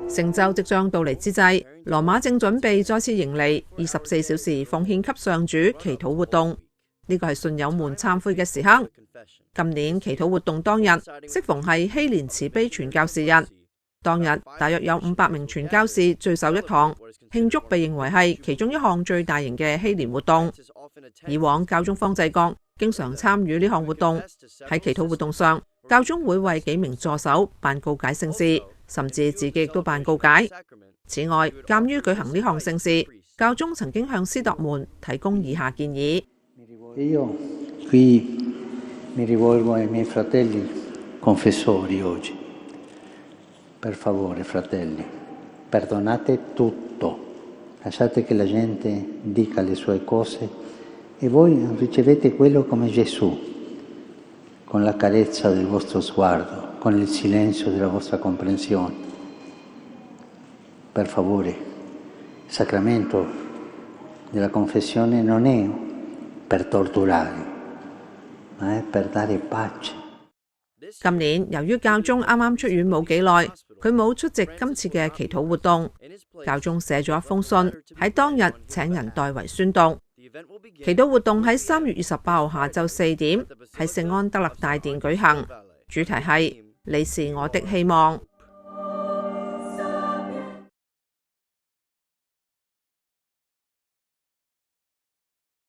聖週即將到嚟之際，羅馬正準備再次迎嚟24小時奉獻給上主祈禱活動。呢個係信友們懺悔嘅時刻。今年祈禱活動當日，適逢係禧年慈悲傳教士日，當日大約有500名傳教士聚首一堂，慶祝被認為係其中一項最大型嘅禧年活動。以往教宗方濟各經常參與呢項活動，喺祈禱活動上，教宗會為幾名助手辦告解聖事，甚至自己亦都辦告解。此外，鑑於舉行呢項聖事，教宗曾經向司鐸們提供以下建議。Io qui mi rivolgo ai miei fratelli confessori oggi. Per favore, fratelli, perdonate tutto. Lasciate che la gente dica le sue cose e voi ricevete quello come Gesù, con la carezza del vostro sguardo, con il silenzio della vostra comprensione. Per favore, il sacramento della confessione non è per torturare, ma è per dare pace. 今年由於教宗啱啱出院冇幾耐，佢冇出席今次嘅祈禱活動。教宗寫咗一封信，喺當日請人代為宣讀。祈禱活動喺3月28號下晝4點喺聖安德肋大殿舉行，主題係你是我的希望。